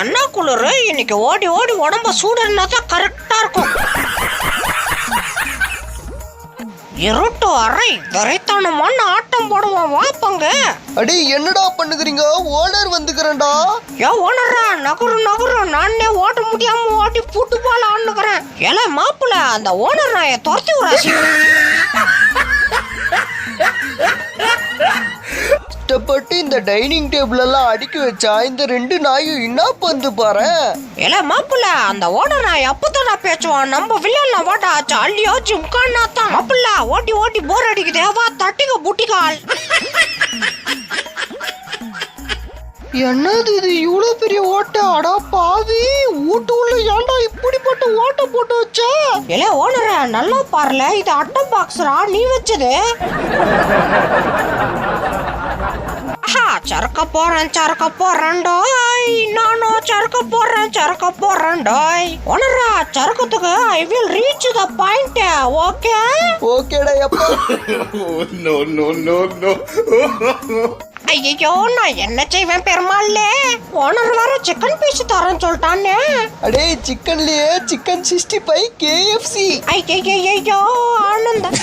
என்ன குளிர் இன்னைக்கு ஓடி ஓடி உடம்ப சூடுனா தான் கரெக்டா இருக்கும். இருட்டு அறை வெறித்தனமான ஆட்டம் போடுவோம் வாப்பங்க. அடே என்னடா பண்ணுகிறீங்க? ஓனர் வந்துக்கிறேன்டா. ஏன் ஓனரா நகரு நகரு நானே ஓட்ட முடியாம ஓட்டி புட்டு போல ஆண்டுக்கிறேன். ஏல மாப்பிள்ள அந்த ஓனர் நாயை துரத்தி விடாசி. கஷ்டப்பட்டு இந்த டைனிங் டேபிள் எல்லாம் அடுக்கி வச்சா இந்த ரெண்டு நாயும் என்ன பண்ணு பாரு. ஏல மாப்பிள்ள அந்த ஓனர் நாய் அப்பதானா பேச்சுவான். நம்ம வில்லன்ல ஓட்ட ஆச்சு அல்லியோ ஜிம்கானா தான். மாப்பிள்ள ஓட்டி ஓட்டி போர் அடிக்குதே வா தட்டிக்க புட்டிக்கால். என்னது இது இவ்வளவு பெரிய ஓட்டை? அடா பாவி, வீட்டுக்குள்ள ஏன்டா இப்படிப்பட்ட ஓட்டை போட்டு வச்ச? ஏல ஓனர நல்லா பாருல, இது அட்டை பாக்ஸ்ரா நீ வச்சது. சரக்க போறேன் டாய். நானும் சரக்க போறேன் டாய். ஓனரா சரக்கத்துக்கு I will reach the point. Okay ஓகேடா அப்பா. No. ஐயோ நான் என்ன செய்வேன் பெருமாள்லே. ஓனர் வேற சிக்கன் பீஸ் தரேன்னு சொல்லிட்டானே. அடே சிக்கன்லயே சிக்கன் 65 KFC. ஐயோ ஆனந்தம்.